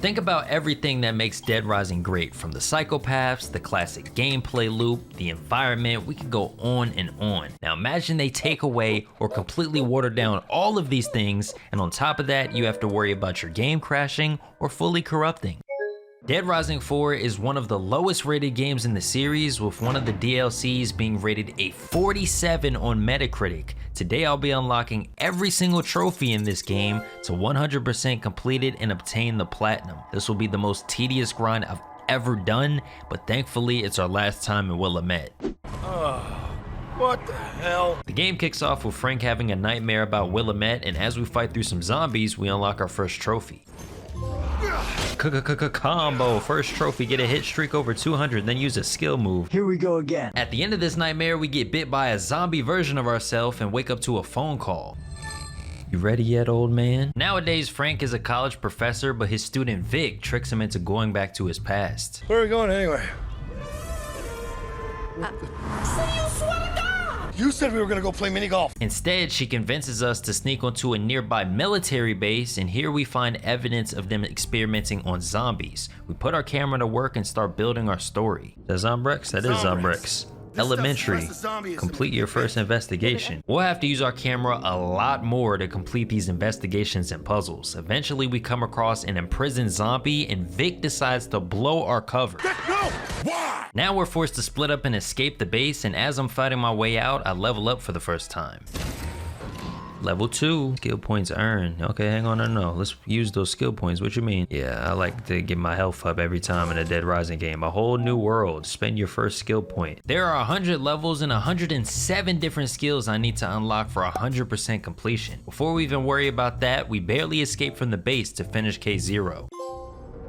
Think about everything that makes Dead Rising great, from the psychopaths, the classic gameplay loop, the environment, we could go on and on. Now imagine they take away or completely water down all of these things, and on top of that, you have to worry about your game crashing or fully corrupting. Dead Rising 4 is one of the lowest rated games in the series, with one of the DLCs being rated a 47 on Metacritic. Today I'll be unlocking every single trophy in this game to 100% complete it and obtain the platinum. This will be the most tedious grind I've ever done, but thankfully it's our last time in Willamette. What the hell? The game kicks off with Frank having a nightmare about Willamette, and as we fight through some zombies, we unlock our first trophy. Combo, first trophy, get a hit streak over 200, then use a skill move. Here we go again. At the end of this nightmare, we get bit by a zombie version of ourselves and wake up to a phone call. You ready yet, old man? Nowadays, Frank is a college professor, but his student Vic tricks him into going back to his past. Where are we going anyway? You said we were gonna go play mini golf. Instead, she convinces us to sneak onto a nearby military base, and here we find evidence of them experimenting on zombies. We put our camera to work and start building our story. The Zombrex? That is Zombrex. Elementary. Complete your first investigation. We'll have to use our camera a lot more to complete these investigations and puzzles. Eventually, we come across an imprisoned zombie, and Vic decides to blow our cover. No! Why? Now we're forced to split up and escape the base, and as I'm fighting my way out, I level up for the first time. Level 2, skill points earned. Okay, hang on, no, let's use those skill points. What you mean? Yeah, I like to get my health up every time in a Dead Rising game. A whole new world, spend your first skill point. There are 100 levels and 107 different skills I need to unlock for 100% completion. Before we even worry about that, we barely escape from the base to finish K0.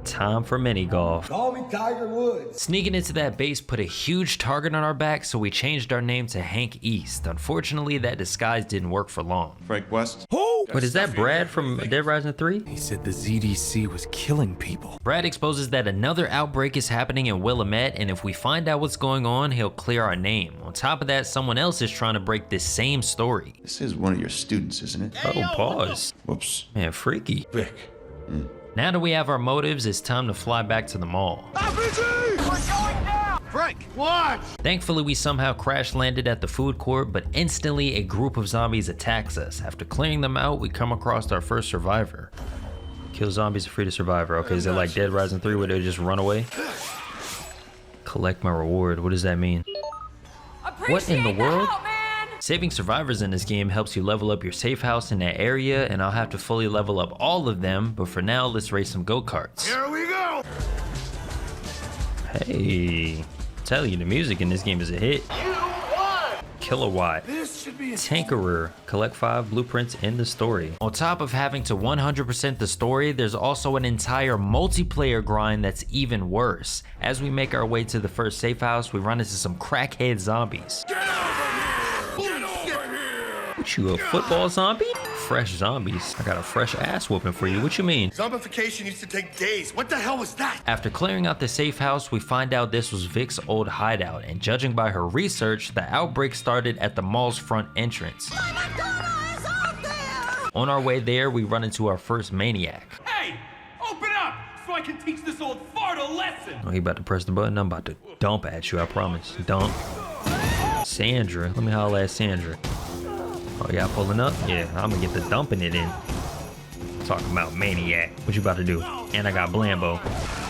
Time for mini golf. Call me Tiger Woods. Sneaking into that base put a huge target on our back, so we changed our name to Hank East. Unfortunately, that disguise didn't work for long. Frank West? Who? Wait, is that Brad from Dead Rising 3? He said the ZDC was killing people. Brad exposes that another outbreak is happening in Willamette, and if we find out what's going on, he'll clear our name. On top of that, someone else is trying to break this same story. This is one of your students, isn't it? Oh, pause. Whoops. Man, freaky. Vic. Now that we have our motives, it's time to fly back to the mall. RPG! We're going down! Frank, watch! Thankfully, we somehow crash landed at the food court, but instantly a group of zombies attacks us. After clearing them out, we come across our first survivor. Kill zombies are free to survivor. Okay, is it like Dead Rising 3 where they just run away? Collect my reward. What does that mean? What in the world? Saving survivors in this game helps you level up your safe house in that area, and I'll have to fully level up all of them, but for now, let's race some go-karts. Here we go! Hey, tell you, the music in this game is a hit. You won! Kilowatt. This should be a Tinkerer. Collect 5 blueprints in the story. On top of having to 100% the story, there's also an entire multiplayer grind that's even worse. As we make our way to the first safe house, we run into some crackhead zombies. Get over here! Get over here! What, you a football zombie? Fresh zombies. I got a fresh ass whooping for you. What you mean? Zombification used to take days. What the hell was that? After clearing out the safe house, we find out this was Vic's old hideout, and judging by her research, the outbreak started at the mall's front entrance. On our way there, we run into our first maniac. Hey, open up so I can teach this old fart a lesson. Oh, he about to press the button. I'm about to dump at you, I promise. Dump. Sandra. Let me holler at Sandra. Oh, y'all pulling up? Yeah, I'm gonna get the dumping it in. Talking about maniac. What you about to do? And I got Blambo.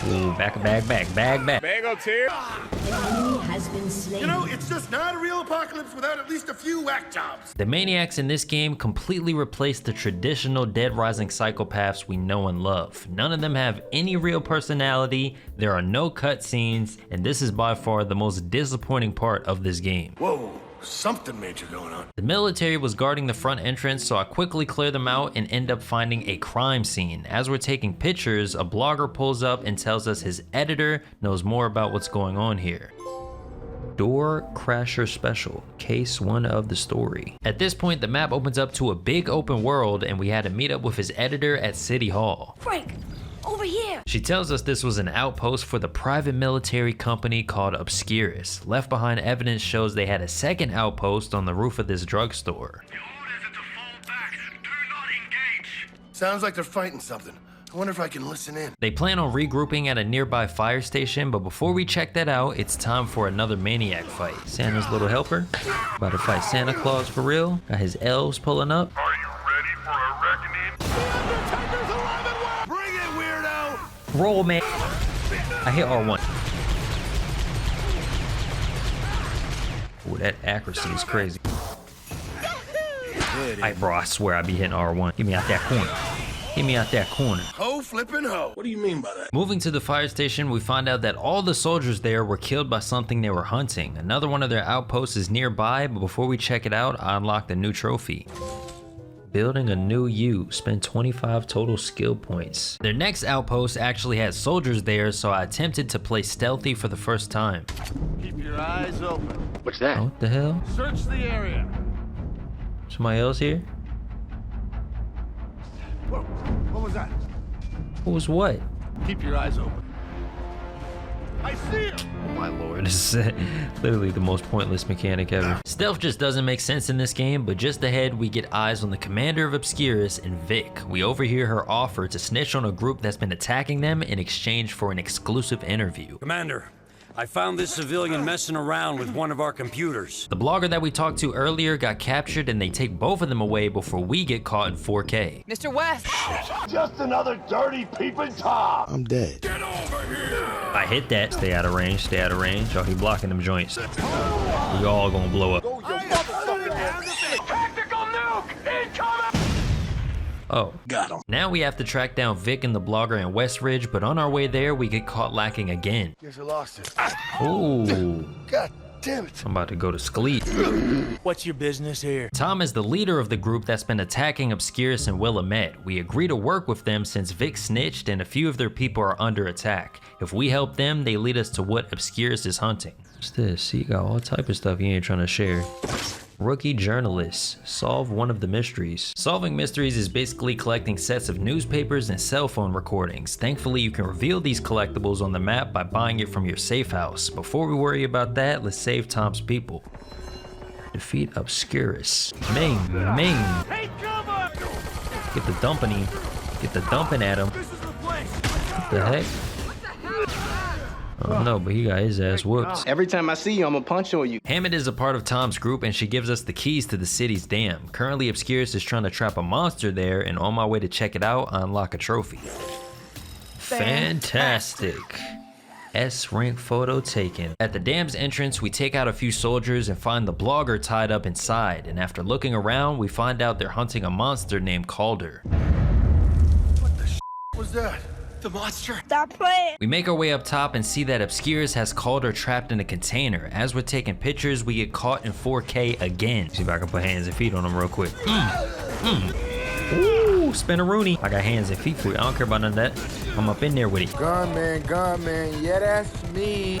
Ooh, bag. Bagel too. Has been slain. You know, it's just not a real apocalypse without at least a few whack jobs. The maniacs in this game completely replaced the traditional Dead Rising psychopaths we know and love. None of them have any real personality, there are no cutscenes, and this is by far the most disappointing part of this game. Whoa, something major going on. The military was guarding the front entrance, so I quickly clear them out and end up finding a crime scene. As we're taking pictures, a blogger pulls up and tells us his editor knows more about what's going on here. Door Crasher Special, Case 1 of the story. At this point, the map opens up to a big open world, and we had to meet up with his editor at City Hall. Frank, over here. She tells us this was an outpost for the private military company called Obscurus. Left behind evidence shows they had a second outpost on the roof of this drugstore. Sounds like they're fighting something. I wonder if I can listen in. They plan on regrouping at a nearby fire station, but before we check that out, it's time for another maniac fight. Santa's little helper, about to fight Santa Claus for real. Got his elves pulling up. Are you ready for a reckoning? The Undertaker's alive and well! Bring it, weirdo! Roll, man. I hit R1. Ooh, that accuracy is crazy. Alright, bro, I swear I be hitting R1. Get me out that corner. Get me out that corner. Ho flippin' ho. What do you mean by that? Moving to the fire station, we find out that all the soldiers there were killed by something they were hunting. Another one of their outposts is nearby, but before we check it out, I unlocked a new trophy. Building a new U, spend 25 total skill points. Their next outpost actually had soldiers there, so I attempted to play stealthy for the first time. Keep your eyes open. What's that? Oh, what the hell? Search the area. Somebody else here? Whoa, what was that? What was what? Keep your eyes open. I see him! Oh my lord, this is literally the most pointless mechanic ever. Stealth just doesn't make sense in this game, but just ahead we get eyes on the commander of Obscurus and Vic. We overhear her offer to snitch on a group that's been attacking them in exchange for an exclusive interview. Commander, I found this civilian messing around with one of our computers. The blogger that we talked to earlier got captured and they take both of them away before we get caught in 4K. Mr. West! Just another dirty peeping Tom! I'm dead. Get over here! I hit that. Stay out of range, stay out of range. Oh, he blocking them joints. We all gonna blow up. Tactical nuke! Incoming! Oh, Got him. now we have to track down Vic and the blogger in Westridge, but on our way there, we get caught lacking again. Guess I lost it. Ooh, God damn it. I'm about to go to Skleet. What's your business here? Tom is the leader of the group that's been attacking Obscurus and Willamette. We agree to work with them since Vic snitched and a few of their people are under attack. If we help them, they lead us to what Obscurus is hunting. What's this? See, you got all type of stuff you ain't trying to share. Rookie journalists, solve one of the mysteries. Solving mysteries is basically collecting sets of newspapers and cell phone recordings. Thankfully, you can reveal these collectibles on the map by buying it from your safe house. Before we worry about that, let's save Tom's people. Defeat Obscurus. Ming. Hey, cover! Get the dumping him. Get the dumping at him. This is the place! What the heck? I don't know, but he got his ass whooped. Every time I see you, I'm gonna punch on you. Hammond is a part of Tom's group and she gives us the keys to the city's dam. Currently, Obscurus is trying to trap a monster there, and on my way to check it out, I unlock a trophy. Fantastic. S-rank photo taken. At the dam's entrance, we take out a few soldiers and find the blogger tied up inside, and after looking around, we find out they're hunting a monster named Calder. What the was that? The monster? Stop playing! We make our way up top and see that Obscurus has Calder trapped in a container. As we're taking pictures, we get caught in 4K again. See if I can put hands and feet on him real quick. Ooh, spin-a-rooney. I got hands and feet for you. I don't care about none of that. I'm up in there with it. Gunman, yeah, that's me.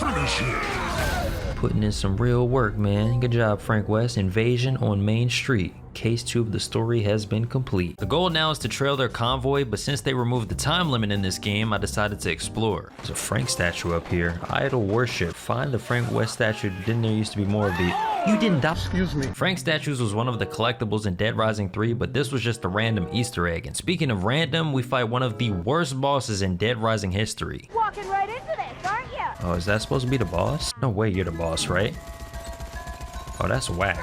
Putting in some real work, man. Good job, Frank West. Invasion on Main Street. Case 2 of the story has been complete. The goal now is to trail their convoy, but since they removed the time limit in this game, I decided to explore. There's a Frank statue up here. Idol worship. Find the Frank West statue. Didn't there used to be more of these? You didn't die. Excuse me. Frank statues was one of the collectibles in Dead Rising 3, but this was just a random Easter egg. And speaking of random, we fight one of the worst bosses in Dead Rising history. Walking right into this, aren't you? Oh, is that supposed to be the boss? No way you're the boss, right? Oh, that's whack.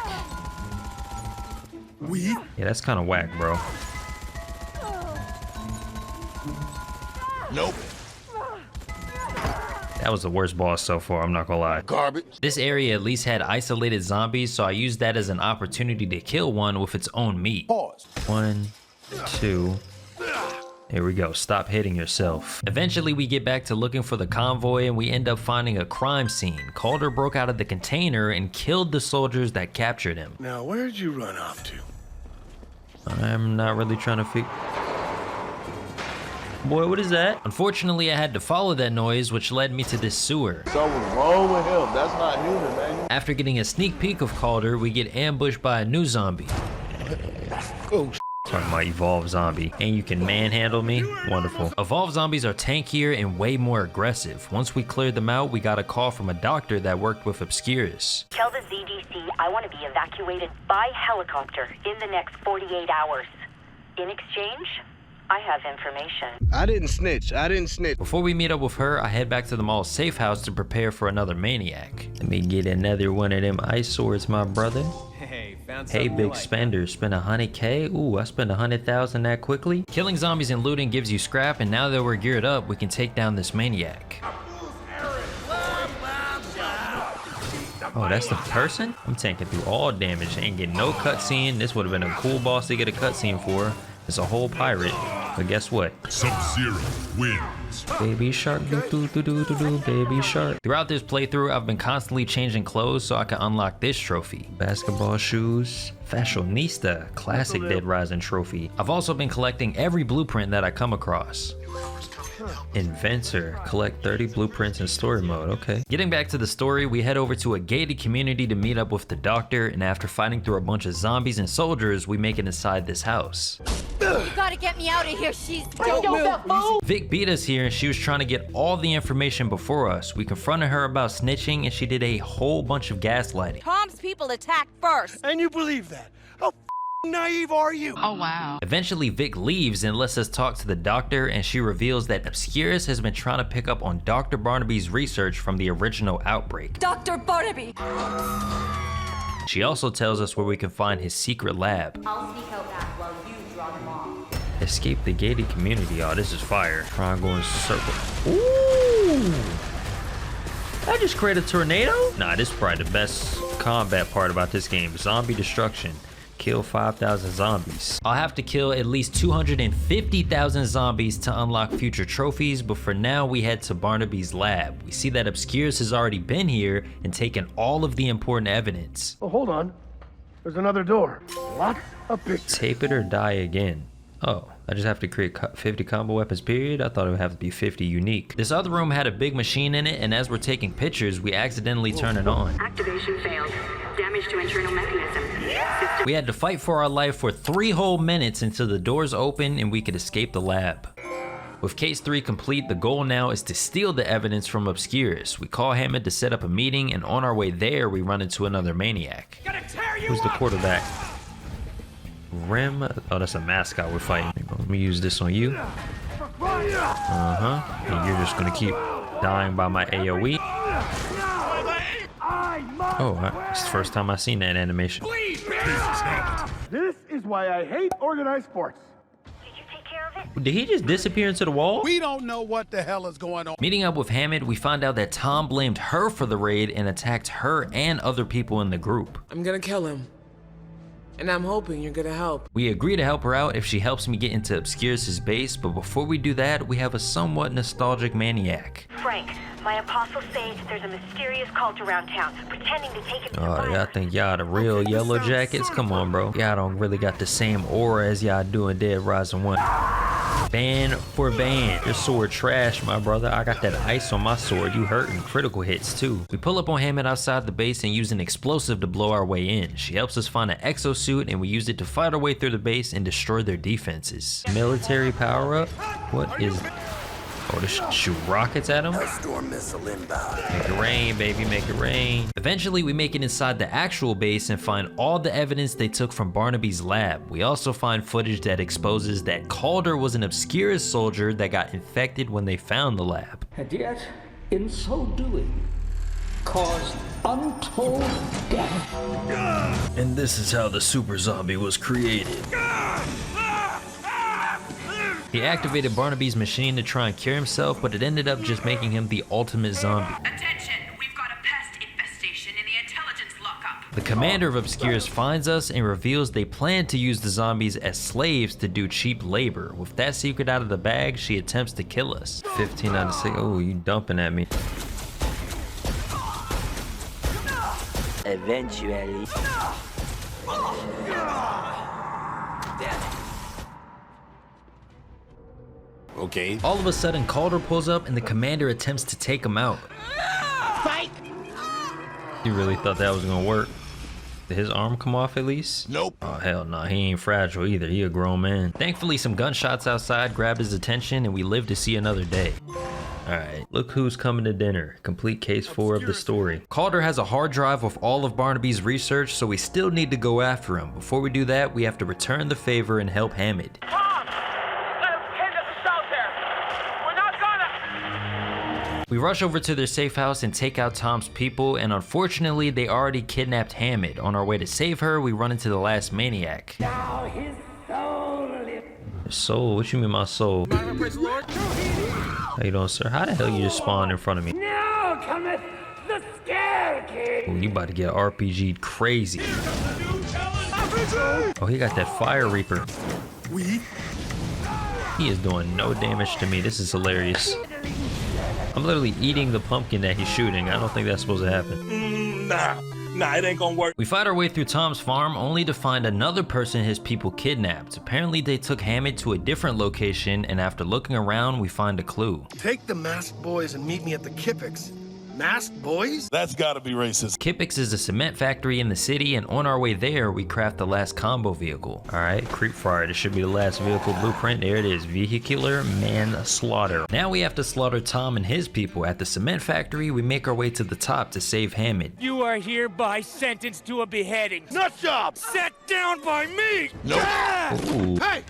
Yeah, that's kind of whack, bro. Nope. That was the worst boss so far, I'm not gonna lie. Garbage. This area at least had isolated zombies, so I used that as an opportunity to kill one with its own meat. Pause. 1, 2. There we go, stop hitting yourself. Eventually we get back to looking for the convoy and we end up finding a crime scene. Calder broke out of the container and killed the soldiers that captured him. Now, where'd you run off to? I'm not really trying to figure. Boy, what is that? Unfortunately, I had to follow that noise, which led me to this sewer. Something's wrong with him. That's not human, man. After getting a sneak peek of Calder, we get ambushed by a new zombie. Oh, Talking about evolved zombie. And you can manhandle me? Wonderful. Evolved zombies are tankier and way more aggressive. Once we cleared them out, we got a call from a doctor that worked with Obscurus. Tell the ZDC I want to be evacuated by helicopter in the next 48 hours. In exchange, I have information. I didn't snitch. I didn't snitch. Before we meet up with her, I head back to the mall's safe house to prepare for another maniac. Let me get another one of them ice swords, my brother. Hey, big spender, spend 100K? Ooh, I spent 100,000 that quickly? Killing zombies and looting gives you scrap, and now that we're geared up, we can take down this maniac. Oh, that's the person? I'm tanking through all damage. Ain't getting no cutscene. This would have been a cool boss to get a cutscene for. It's a whole pirate. But guess what? Sub-Zero wins. Baby shark, do, baby shark. Throughout this playthrough, I've been constantly changing clothes so I can unlock this trophy. Basketball shoes, fashionista, classic Dead Rising trophy. I've also been collecting every blueprint that I come across. Inventor, collect 30 blueprints in story mode, okay. Getting back to the story, we head over to a gated community to meet up with the doctor, and after fighting through a bunch of zombies and soldiers, we make it inside this house. You gotta get me out of here. She's Vic beat us here and she was trying to get all the information before us. We confronted her about snitching and she did a whole bunch of gaslighting. Tom's people attacked first. And you believe that? How naive are you? Oh, wow. Eventually Vic leaves and lets us talk to the doctor, and she reveals that Obscurus has been trying to pick up on Dr. Barnaby's research from the original outbreak. Dr. Barnaby. She also tells us where we can find his secret lab. I'll sneak out back while you draw them off. Escape the gated community. Oh, this is fire. Try and go in circle. Ooh! I just created a tornado? Nah, this is probably the best combat part about this game. Zombie destruction. Kill 5,000 zombies. I'll have to kill at least 250,000 zombies to unlock future trophies, but for now we head to Barnaby's lab. We see that Obscurus has already been here and taken all of the important evidence. Oh, hold on. There's another door. What? A picture. Tape it or die again. Oh, I just have to create 50 combo weapons, period? I thought it would have to be 50 unique. This other room had a big machine in it, and as we're taking pictures, we accidentally turn it on. Activation failed. Damage to internal mechanism. We had to fight for our life for 3 whole minutes until the doors opened and we could escape the lab. With case 3 complete, the goal now is to steal the evidence from Obscurus. We call Hammond to set up a meeting, and on our way there, we run into another maniac. Who's the quarterback? Rim? Oh, that's a mascot we're fighting. Let me use this on you. And you're just gonna keep dying by my AoE. Oh, it's the first time I've seen that animation. This is why I hate organized sports. Did you take care of it? Did he just disappear into the wall? We don't know what the hell is going on. Meeting up with Hammond, we find out that Tom blamed her for the raid and attacked her and other people in the group. I'm gonna kill him. And I'm hoping you're gonna help. We agree to help her out if she helps me get into Obscurus' base, but before we do that, we have a somewhat nostalgic maniac. Frank, my apostles say there's a mysterious cult around town pretending to take it to Oh, y'all think y'all the real Yellow Jackets? Come on, bro. Y'all don't really got the same aura as y'all do in Dead Rising 1. Band for band. Your sword trash, my brother. I got that ice on my sword. You hurting. Critical hits, too. We pull up on Hammond outside the base and use an explosive to blow our way in. She helps us find an exosuit, and we use it to fight our way through the base and destroy their defenses. Military power-up? What is... Oh, to shoot rockets at them? Storm missile inbound. Make it rain, baby, make it rain. Eventually, we make it inside the actual base and find all the evidence they took from Barnaby's lab. We also find footage that exposes that Calder was an Obscurus soldier that got infected when they found the lab. And yet, in so doing, caused untold death. And this is how the super zombie was created. He activated Barnaby's machine to try and cure himself, but it ended up just making him the ultimate zombie. Attention, we've got a pest infestation in the intelligence lockup. The commander of Obscurus finds us and reveals they plan to use the zombies as slaves to do cheap labor. With that secret out of the bag, she attempts to kill us. 15 out of 6. Oh, you dumping at me. Eventually. Okay. All of a sudden, Calder pulls up and the commander attempts to take him out. Fight! You really thought that was gonna work? Did his arm come off at least? Nope. Oh, hell no, he ain't fragile either. He a grown man. Thankfully, some gunshots outside grabbed his attention and we live to see another day. Alright, look who's coming to dinner. Complete case 4 of the story. Calder has a hard drive with all of Barnaby's research, so we still need to go after him. Before we do that, we have to return the favor and help Hammond. Tom! We rush over to their safe house and take out Tom's people, and unfortunately they already kidnapped Hammond. On our way to save her, we run into the last maniac. Now his soul is... Soul? What you mean my soul? How you doing, sir? How the hell you just spawned in front of me? Now cometh the Scare King! Ooh, you about to get RPG'd crazy. Oh, he got that Fire Reaper. He is doing no damage to me. This is hilarious. I'm literally eating the pumpkin that he's shooting. I don't think that's supposed to happen. Nah, it ain't gonna work. We fight our way through Tom's farm only to find another person his people kidnapped. Apparently they took Hammond to a different location, and after looking around, we find a clue. Take the masked boys and meet me at the Kipix. Masked boys? That's gotta be racist. Kipix is a cement factory in the city, and on our way there, we craft the last combo vehicle. All right, Creep Fryer, this should be the last vehicle blueprint. There it is, vehicular manslaughter. Now we have to slaughter Tom and his people. At the cement factory, we make our way to the top to save Hammond. You are hereby sentenced to a beheading. Nut job! Set down by me! Nope. Ooh, Hey!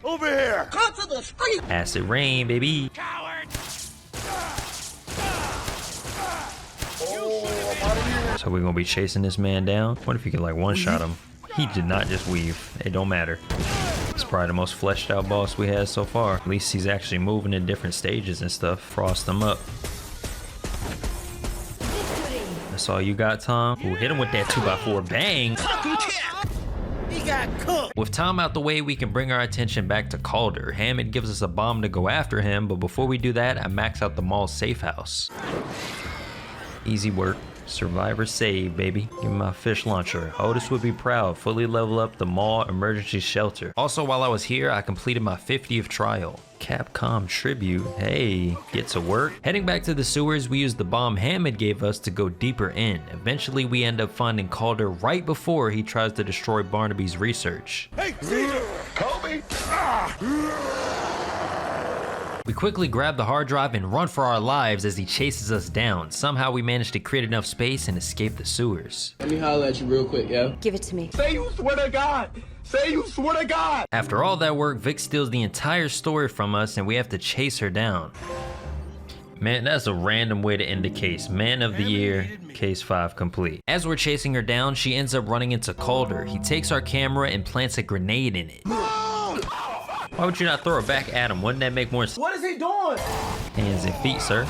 Over here! Come to the street! acid rain, baby. Coward! So we're gonna be chasing this man down. What if you could like one-shot him? He did not just weave. It don't matter. It's probably the most fleshed out boss we had so far. At least he's actually moving in different stages and stuff. Frost him up. That's all you got, Tom? Ooh, hit him with that 2x4 bang. He got cooked. With Tom out the way, we can bring our attention back to Calder. Hammond gives us a bomb to go after him, but before we do that, I max out the mall's safe house. Easy work. Survivor save, baby. Give me my fish launcher. Otis would be proud. Fully level up the mall emergency shelter. Also, while I was here, I completed my 50th trial. Capcom tribute. Hey, get to work. Heading back to the sewers, we used the bomb Hammond gave us to go deeper in. Eventually, we end up finding Calder right before he tries to destroy Barnaby's research. Hey, Caesar! Kobe! We quickly grab the hard drive and run for our lives as he chases us down. Somehow we managed to create enough space and escape the sewers. Let me holler at you real quick, yo. Give it to me. Say you swear to God! Say you swear to God! After all that work, Vic steals the entire story from us and we have to chase her down. Man, that's a random way to end the case. Man of the year, case 5 complete. As we're chasing her down, she ends up running into Calder. He takes our camera and plants a grenade in it. Why would you not throw it back at him? Wouldn't that make more sense? What is he doing? Hands and feet, sir.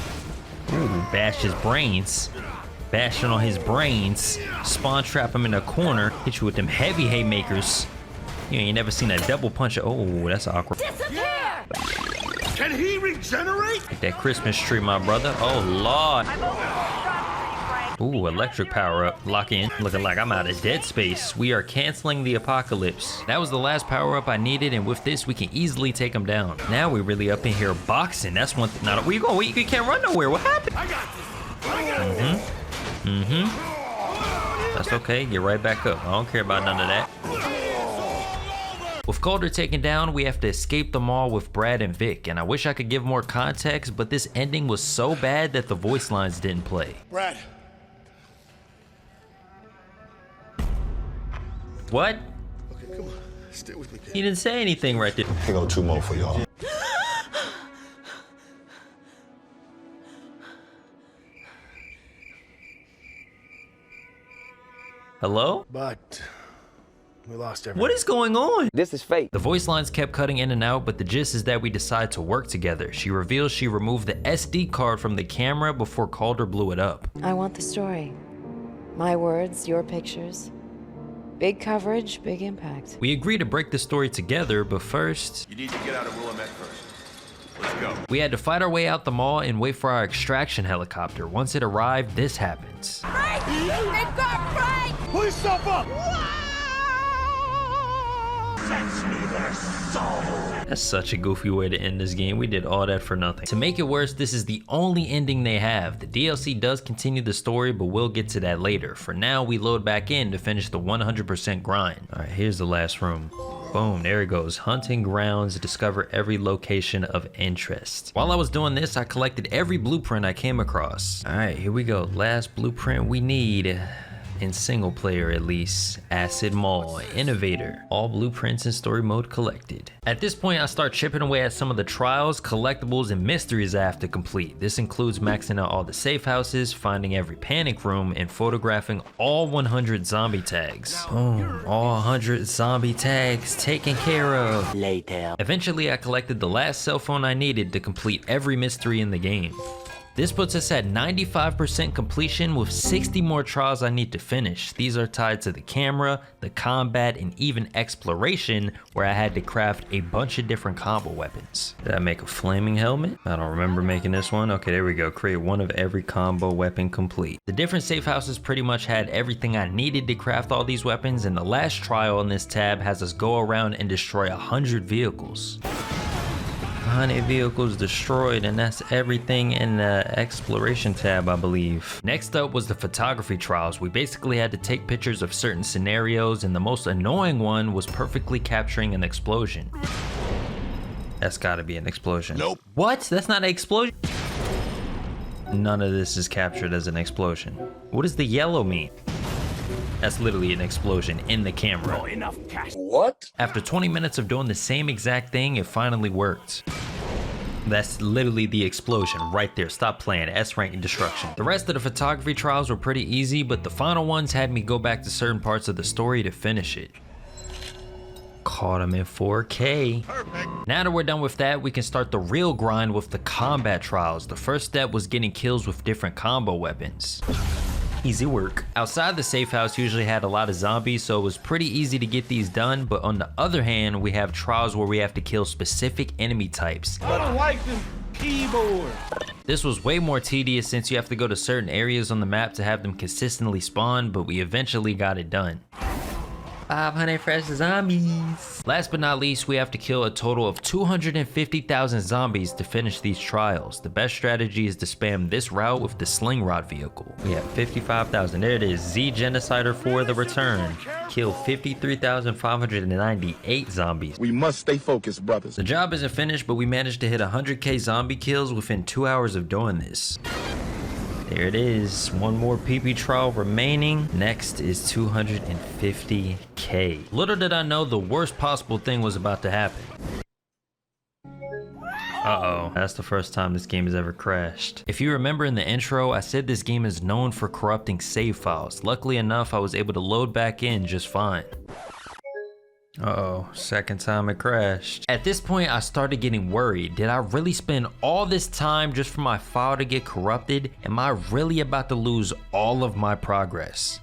Ooh, bash his brains. Bashing on his brains. Spawn trap him in a corner. Hit you with them heavy haymakers. You ain't never seen a double punch. Oh, that's awkward. Disappear! Can he regenerate? Like that Christmas tree, my brother. Oh, Lord. Ooh, electric power up. Lock in. Looking like I'm out of dead space. We are canceling the apocalypse. That was the last power up I needed, and with this, we can easily take him down. Now we're really up in here boxing. That's one thing. Where you going? You can't run nowhere. What happened? I got this. That's okay. Get right back up. I don't care about none of that. With Calder taken down, we have to escape the mall with Brad and Vic, and I wish I could give more context, but this ending was so bad that the voice lines didn't play. Brad. What? Okay, come on. Stay with me, kid. He didn't say anything right there. Here go 2 more for y'all. Hello? But we lost everything. What is going on? This is fake. The voice lines kept cutting in and out, but the gist is that we decide to work together. She reveals she removed the SD card from the camera before Calder blew it up. I want the story. My words, your pictures. Big coverage, big impact. We agree to break the story together, but first, You need to get out of Willamette first. Let's go. we had to fight our way out the mall and wait for our extraction helicopter. Once it arrived, this happens. Frank! They've got Frank! Pull yourself up! That's such a goofy way to end this game. We did all that for nothing. To make it worse, this is the only ending they have. The DLC does continue the story, but we'll get to that later. For now, we load back in to finish the 100% grind. All right, here's the last room. Boom, there it goes. Hunting grounds, discover every location of interest. While I was doing this, I collected every blueprint I came across. All right, here we go. Last blueprint we need. in single player at least. Acid Mall, Innovator, all blueprints and story mode collected. At this point I start chipping away at some of the trials, collectibles, and mysteries I have to complete. This includes maxing out all the safe houses, finding every panic room, and photographing all 100 zombie tags. Boom, all 100 zombie tags taken care of. Later. Eventually I collected the last cell phone I needed to complete every mystery in the game. This puts us at 95% completion with 60 more trials I need to finish. These are tied to the camera, the combat, and even exploration, where I had to craft a bunch of different combo weapons. Did I make a flaming helmet? I don't remember making this one. Okay, there we go. Create one of every combo weapon complete. The different safe houses pretty much had everything I needed to craft all these weapons, and the last trial in this tab has us go around and destroy 100 vehicles. 100 vehicles destroyed, and that's everything in the exploration tab, I believe. Next up was the photography trials. We basically had to take pictures of certain scenarios, and the most annoying one was perfectly capturing an explosion. That's gotta be an explosion. Nope. What? That's not an explosion? None of this is captured as an explosion. What does the yellow mean? That's literally an explosion in the camera. Oh, enough cash. What? After 20 minutes of doing the same exact thing, it finally worked. That's literally the explosion right there. Stop playing. S rank destruction. The rest of the photography trials were pretty easy, but the final ones had me go back to certain parts of the story to finish it. Caught him in 4K. Perfect. Now that we're done with that, we can start the real grind with the combat trials. The first step was getting kills with different combo weapons. Easy work. Outside the safe house usually had a lot of zombies, so it was pretty easy to get these done, but on the other hand, we have trials where we have to kill specific enemy types. I don't like them keyboard. This was way more tedious since you have to go to certain areas on the map to have them consistently spawn, but we eventually got it done. 500 fresh zombies. Last but not least, we have to kill a total of 250,000 zombies to finish these trials. The best strategy is to spam this route with the sling rod vehicle. We have 55,000. There it is. Z Genocider for the return. Kill 53,598 zombies. We must stay focused, brothers. The job isn't finished, but we managed to hit 100k zombie kills within 2 hours of doing this. There it is. One more PP trial remaining. Next is 250k. Little did I know the worst possible thing was about to happen. Uh-oh, that's the first time this game has ever crashed. If you remember in the intro, I said this game is known for corrupting save files. Luckily enough, I was able to load back in just fine. Uh-oh, second time it crashed. At this point, I started getting worried. Did I really spend all this time just for my file to get corrupted? Am I really about to lose all of my progress?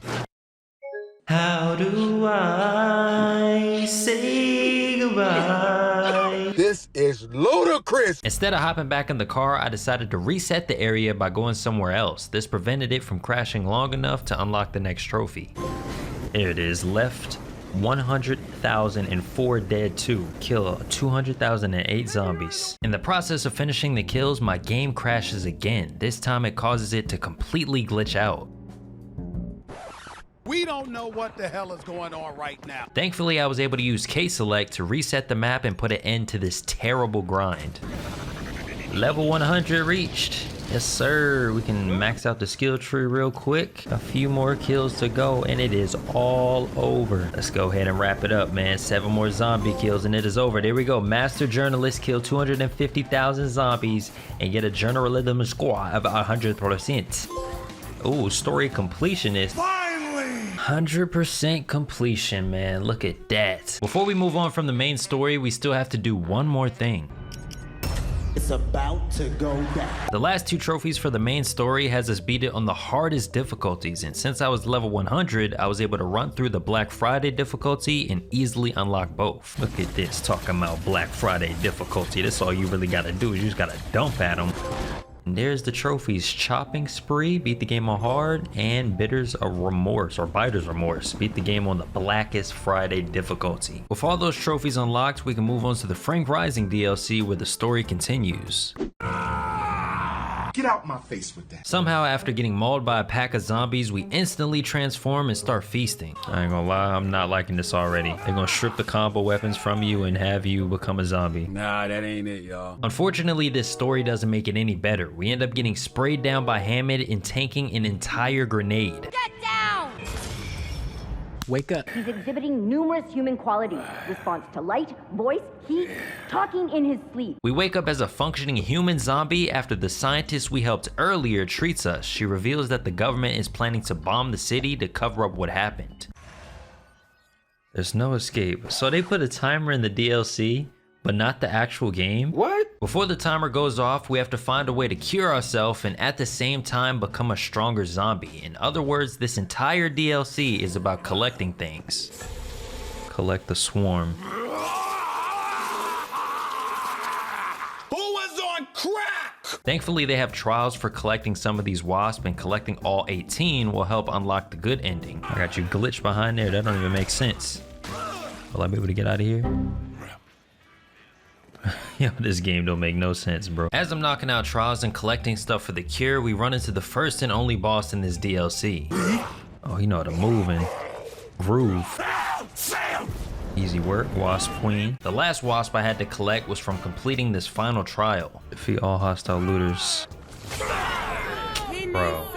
How do I say goodbye? This is ludicrous. Instead of hopping back in the car, I decided to reset the area by going somewhere else. This prevented it from crashing long enough to unlock the next trophy. There it is, left 100,004 dead 2. Kill 200,008 zombies. In the process of finishing the kills, my game crashes again. This time it causes it to completely glitch out. We don't know what the hell is going on right now. Thankfully, I was able to use K-Select to reset the map and put an end to this terrible grind. Level 100 reached. Yes, sir. We can max out the skill tree real quick. A few more kills to go and it is all over. Let's go ahead and wrap it up, man. 7 more zombie kills and it is over. There we go. Master Journalist kill 250,000 zombies and get a journalism score of 100%. Oh, story completionist. Finally! 100% completion, man. Look at that. Before we move on from the main story, we still have to do one more thing. It's about to go down. The last 2 trophies for the main story has us beat it on the hardest difficulties, and since I was level 100, I was able to run through the Black Friday difficulty and easily unlock both. Look at this, talking about Black Friday difficulty. That's all you really gotta do, is you just gotta dump at them. And there's the trophies. Chopping Spree, beat the game on hard, and Bitters of Remorse, or Biter's Remorse, beat the game on the Blackest Friday difficulty. With all those trophies unlocked, we can move on to the Frank Rising DLC where the story continues. Get out my face with that. Somehow, after getting mauled by a pack of zombies, we instantly transform and start feasting. I ain't gonna lie, I'm not liking this already. They're gonna strip the combo weapons from you and have you become a zombie. Nah, that ain't it, y'all. Unfortunately, this story doesn't make it any better. We end up getting sprayed down by Hammond and tanking an entire grenade. Get down! Wake up. He's exhibiting numerous human qualities. Response to light, voice, heat, talking in his sleep. We wake up as a functioning human zombie after the scientist we helped earlier treats us. She reveals that the government is planning to bomb the city to cover up what happened. There's no escape. So they put a timer in the DLC, but not the actual game? What? Before the timer goes off, we have to find a way to cure ourselves and at the same time become a stronger zombie. In other words, this entire DLC is about collecting things. Collect the swarm. Who was on crack? Thankfully, they have trials for collecting some of these wasps, and collecting all 18 will help unlock the good ending. I got you glitched behind there, that don't even make sense. Will I be able to get out of here? Yo, this game don't make no sense, bro. As I'm knocking out trials and collecting stuff for the cure, we run into the first and only boss in this DLC. Oh, you know how to move and groove. Easy work, Wasp Queen. The last wasp I had to collect was from completing this final trial. Defeat all hostile looters. Bro.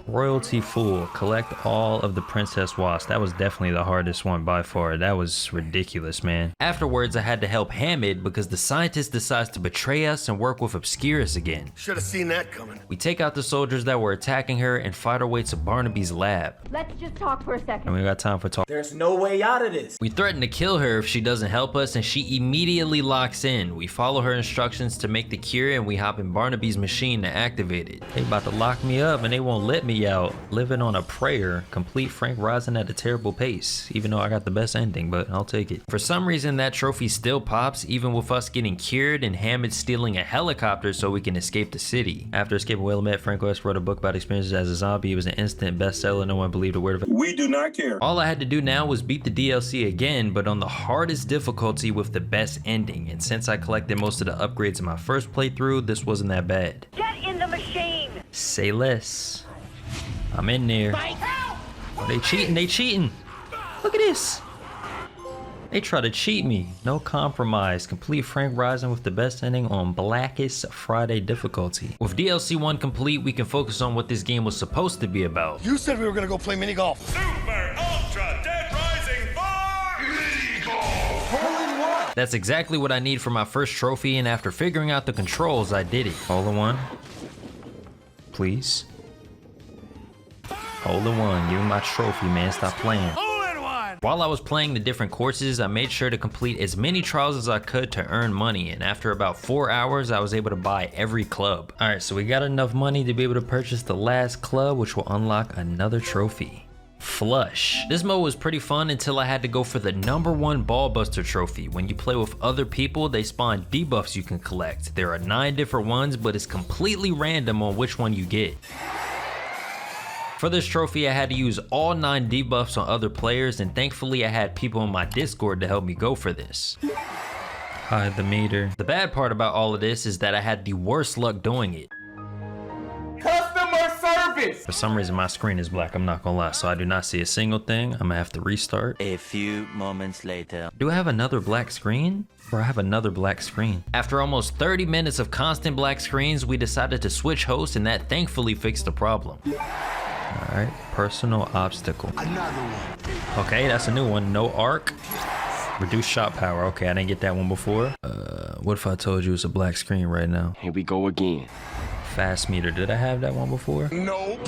Royalty Fool. Collect all of the Princess Wasps. That was definitely the hardest one by far. That was ridiculous, man. Afterwards, I had to help Hamid because the scientist decides to betray us and work with Obscurus again. Should have seen that coming. We take out the soldiers that were attacking her and fight our way to Barnaby's lab. Let's just talk for a second. And we got time for talk. There's no way out of this. We threaten to kill her if she doesn't help us, and she immediately locks in. We follow her instructions to make the cure, and we hop in Barnaby's machine to activate it. They about to lock me up and they won't let me out. Living on a prayer. Complete Frank rising at a terrible pace. Even though I got the best ending, but I'll take it. For some reason, that trophy still pops, even with us getting cured and Hamid stealing a helicopter so we can escape the city. After escaping Willamette, Frank West wrote a book about experiences as a zombie. It was an instant bestseller. No one believed a word of it. We do not care. All I had to do now was beat the DLC again, but on the hardest difficulty with the best ending. And since I collected most of the upgrades in my first playthrough, this wasn't that bad. Get in the machine! Say less. I'm in there. Oh, they cheating, they cheating. Look at this. They try to cheat me. No compromise. Complete Frank Rising with the best ending on Blackest Friday difficulty. With DLC 1 complete, we can focus on what this game was supposed to be about. You said we were gonna go play mini golf. Super Ultra Dead Rising 4 mini golf. That's exactly what I need for my first trophy, and after figuring out the controls, I did it. Hole in one. Please. Hole in one, give me my trophy, man, stop playing. While I was playing the different courses, I made sure to complete as many trials as I could to earn money, and after about 4 hours, I was able to buy every club. Alright, so we got enough money to be able to purchase the last club, which will unlock another trophy. Flush. This mode was pretty fun until I had to go for the #1 ball buster trophy. When you play with other people, they spawn debuffs you can collect. There are 9 different ones, but it's completely random on which one you get. For this trophy, I had to use all 9 debuffs on other players, and thankfully I had people in my Discord to help me go for this. Hide the meter. The bad part about all of this is that I had the worst luck doing it. Customer service! For some reason my screen is black, I'm not gonna lie, so I do not see a single thing. I'm gonna have to restart. A few moments later. Do I have another black screen? Or I have another black screen. After almost 30 minutes of constant black screens, we decided to switch hosts, and that thankfully fixed the problem. Alright, personal obstacle. Another one. Okay, that's a new one. No arc. Reduce shot power. Okay, I didn't get that one before. What if I told you it's a black screen right now? Here we go again. Fast meter. Did I have that one before? Nope.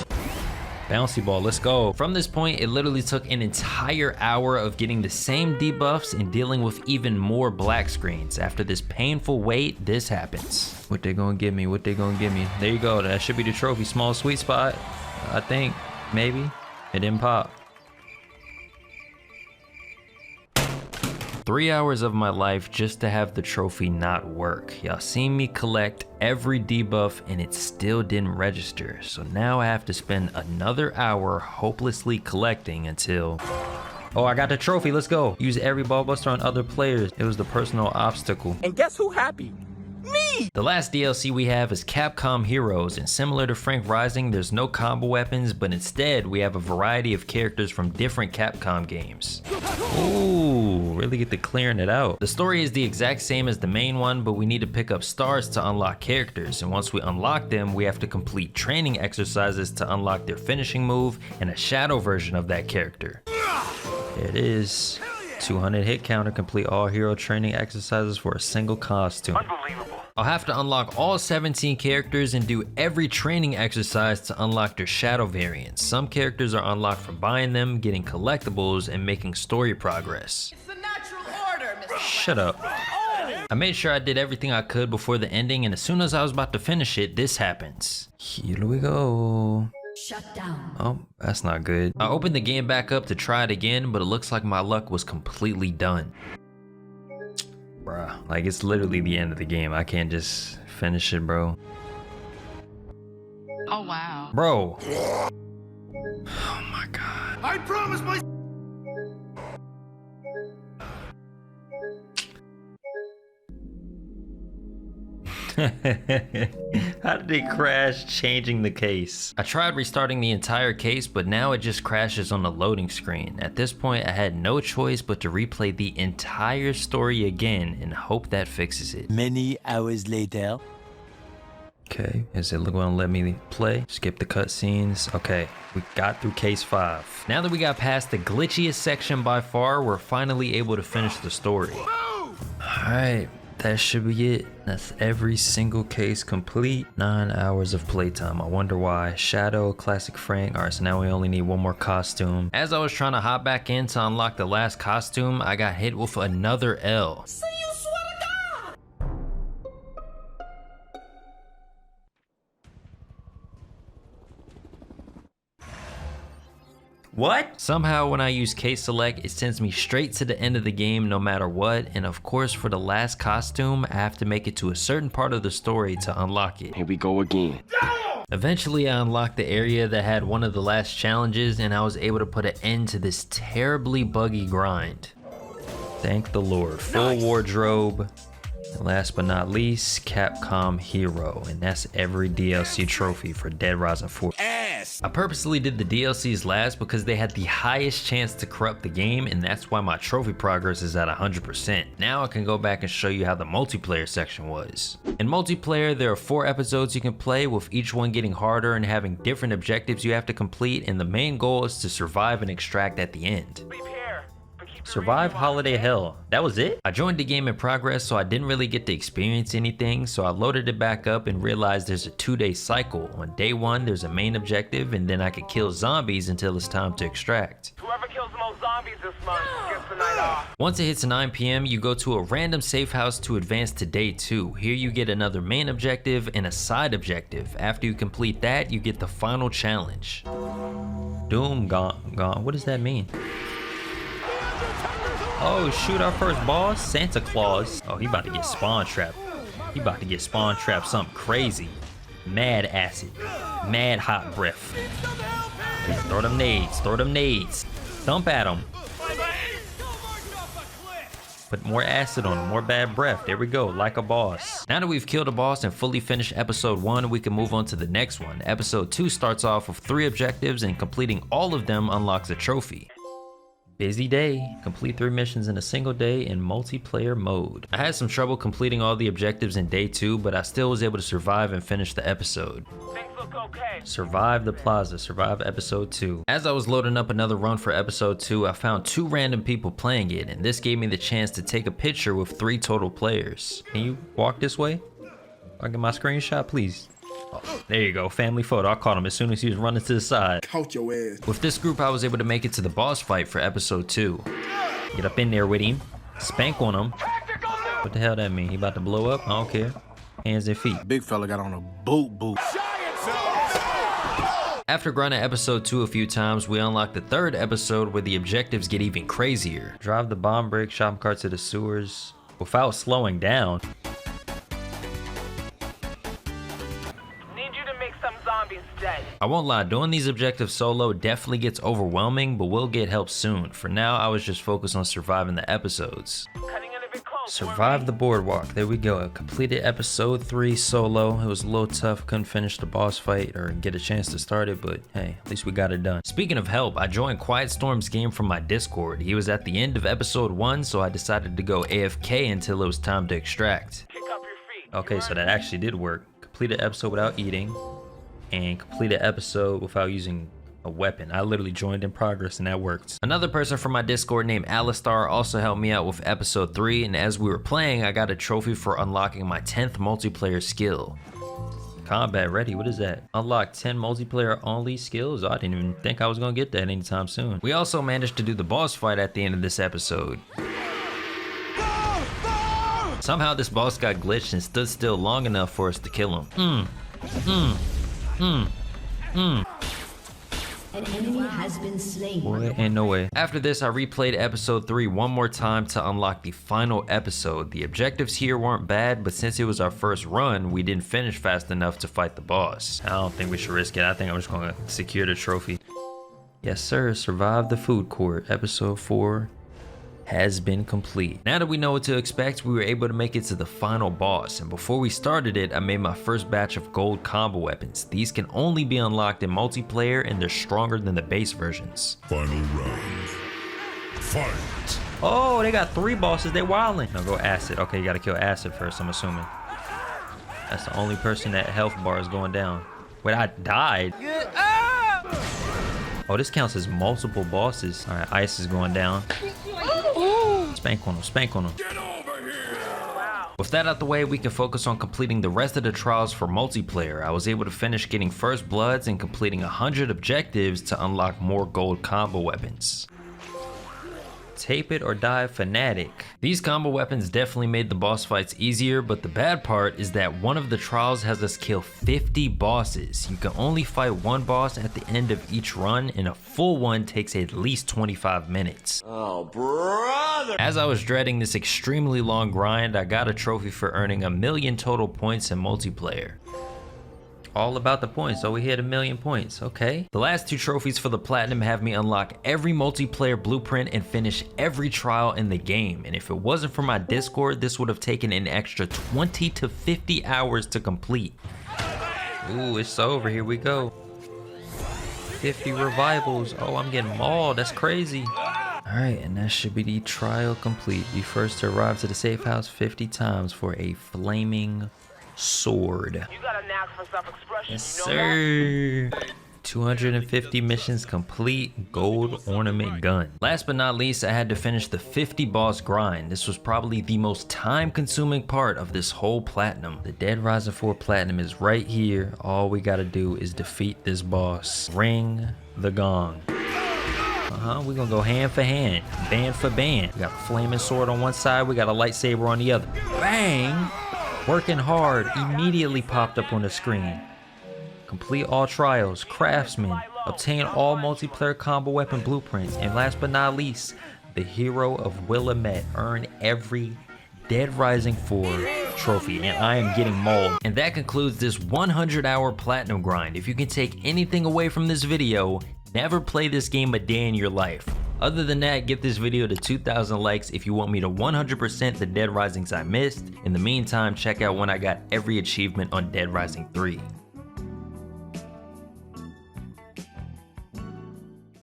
Bouncy ball, let's go. From this point, it literally took an entire hour of getting the same debuffs and dealing with even more black screens. After this painful wait, this happens. What they gonna give me? What they gonna give me? There you go. That should be the trophy. Small sweet spot. I think, maybe. It didn't pop. 3 hours of my life just to have the trophy not work. Y'all seen me collect every debuff and it still didn't register. So now I have to spend another hour hopelessly collecting until... Oh, I got the trophy, let's go. Use every ball buster on other players. It was the personal obstacle. And guess who happy? Me! The last DLC we have is Capcom Heroes, and similar to Frank Rising, there's no combo weapons, but instead we have a variety of characters from different Capcom games. Ooh, really get to clearing it out. The story is the exact same as the main one, but we need to pick up stars to unlock characters, and once we unlock them, we have to complete training exercises to unlock their finishing move and a shadow version of that character. There it is. 200 hit counter, complete all hero training exercises for a single costume. Unbelievable. I'll have to unlock all 17 characters and do every training exercise to unlock their shadow variants. Some characters are unlocked from buying them, getting collectibles, and making story progress. It's the natural order, Mr. Shut up. I made sure I did everything I could before the ending, and as soon as I was about to finish it, this happens. Here we go. Shut down. Oh, that's not good. I opened the game back up to try it again, but it looks like my luck was completely done. Bruh, like it's literally the end of the game. I can't just finish it, bro. Oh, wow. Bro. Oh my God. I promise my... How did it crash changing the case? I tried restarting the entire case, but now it just crashes on the loading screen. At this point, I had no choice but to replay the entire story again and hope that fixes it. Many hours later. Okay, is it gonna let me play? Skip the cutscenes. Okay, we got through case 5. Now that we got past the glitchiest section by far, we're finally able to finish the story. Alright, that should be it. That's every single case complete. 9 hours of playtime. I wonder why. Shadow, Classic Frank. Alright, so now we only need one more costume. As I was trying to hop back in to unlock the last costume, I got hit with another L. What? Somehow when I use case select, it sends me straight to the end of the game no matter what, and of course for the last costume, I have to make it to a certain part of the story to unlock it. Here we go again. Eventually I unlocked the area that had one of the last challenges, and I was able to put an end to this terribly buggy grind. Thank the Lord. Full wardrobe. And last but not least, Capcom Hero, and that's every DLC trophy for Dead Rising 4. I purposely did the DLCs last because they had the highest chance to corrupt the game, and that's why my trophy progress is at 100%. Now I can go back and show you how the multiplayer section was. In multiplayer, there are 4 episodes you can play, with each one getting harder and having different objectives you have to complete, and the main goal is to survive and extract at the end. Survive Holiday Hell. That was it? I joined the game in progress, so I didn't really get to experience anything, so I loaded it back up and realized there's a 2-day cycle. On day 1, there's a main objective, and then I can kill zombies until it's time to extract. Whoever kills the most zombies this month gets the night off. Once it hits 9 PM, you go to a random safe house to advance to day 2. Here you get another main objective and a side objective. After you complete that, you get the final challenge. Doom gone. What does that mean? Oh shoot, our first boss, Santa Claus. Oh, he about to get spawn trapped. He about to get spawn trapped something crazy. Mad acid, mad hot breath. Yeah, throw them nades, thump at them. Put more acid on him, more bad breath. There we go, like a boss. Now that we've killed a boss and fully finished episode 1, we can move on to the next one. Episode 2 starts off with 3 objectives, and completing all of them unlocks a trophy. Busy day. Complete 3 missions in a single day in multiplayer mode. I had some trouble completing all the objectives in day 2, but I still was able to survive and finish the episode. Things look okay. Survive the plaza, survive episode 2. As I was loading up another run for episode 2, I found 2 random people playing it, and this gave me the chance to take a picture with 3 total players. Can you walk this way? I'll get my screenshot, please. Oh, there you go, family photo. I caught him as soon as he was running to the side. Caught your ass. With this group, I was able to make it to the boss fight for episode 2. Get up in there with him, spank on him. What the hell that mean? He about to blow up? I don't care. Hands and feet. Big fella got on a boot. After grinding episode 2 a few times, we unlock the 3rd episode where the objectives get even crazier. Drive the bomb break shopping cart to the sewers without slowing down. I won't lie, doing these objectives solo definitely gets overwhelming, but we'll get help soon. For now, I was just focused on surviving the episodes. Cutting in a bit close. Survive the boardwalk. There we go. I completed episode 3 solo. It was a little tough. Couldn't finish the boss fight or get a chance to start it, but hey, at least we got it done. Speaking of help, I joined Quiet Storm's game from my Discord. He was at the end of episode 1, so I decided to go AFK until it was time to extract. Okay, so that actually did work. Completed episode without eating and completed episode without using a weapon. I literally joined in progress and that worked. Another person from my Discord named Alistar also helped me out with episode 3, and as we were playing, I got a trophy for unlocking my 10th multiplayer skill. Combat ready, what is that? Unlock 10 multiplayer only skills? I didn't even think I was gonna get that anytime soon. We also managed to do the boss fight at the end of this episode. Somehow this boss got glitched and stood still long enough for us to kill him. An enemy has been slain. Boy, ain't no way. After this, I replayed episode 3 one more time to unlock the final episode. The objectives here weren't bad, but since it was our first run, we didn't finish fast enough to fight the boss. I don't think we should risk it. I think I'm just gonna secure the trophy. Yes sir, survive the food court. Episode 4 has been complete. Now that we know what to expect, we were able to make it to the final boss, and before we started it, I made my first batch of gold combo weapons. These can only be unlocked in multiplayer and they're stronger than the base versions. Final round. Fight. Oh, they got 3 bosses, they wildin'. Now go Acid. Okay, you gotta kill Acid first, I'm assuming. That's the only person that health bar is going down. Wait, I died. Oh, this counts as multiple bosses. All right, Ice is going down. Spank on him, spank on him. Get over here. With that out the way, we can focus on completing the rest of the trials for multiplayer. I was able to finish getting first bloods and completing 100 objectives to unlock more gold combo weapons. Tape it or die fanatic. These combo weapons definitely made the boss fights easier, but the bad part is that one of the trials has us kill 50 bosses. You can only fight one boss at the end of each run, and a full one takes at least 25 minutes. Oh, brother! As I was dreading this extremely long grind, I got a trophy for earning 1,000,000 total points in multiplayer. All about the points, so we hit 1,000,000 points, okay. The last 2 trophies for the platinum have me unlock every multiplayer blueprint and finish every trial in the game. And if it wasn't for my Discord, this would have taken an extra 20 to 50 hours to complete. Ooh, it's over, here we go. 50 revivals, oh, I'm getting mauled, that's crazy. All right, and that should be the trial complete. Be first to arrive to the safe house 50 times for a flaming sword. You got a knack for self-expression. Yes, sir. 250 missions complete, gold ornament gun. Last but not least, I had to finish the 50 boss grind. This was probably the most time-consuming part of this whole platinum. The Dead Rising 4 platinum is right here. All we gotta do is defeat this boss. Ring the gong. We're gonna go hand for hand, band for band. We got a flaming sword on one side, we got a lightsaber on the other. Bang! Working hard immediately popped up on the screen. Complete all trials, craftsman, obtain all multiplayer combo weapon blueprints, and last but not least, the Hero of Willamette. Earn every Dead Rising 4 trophy, and I am getting mauled. And that concludes this 100-hour platinum grind. If you can take anything away from this video, never play this game a day in your life. Other than that, give this video to 2,000 likes if you want me to 100% the Dead Risings I missed. In the meantime, check out when I got every achievement on Dead Rising 3.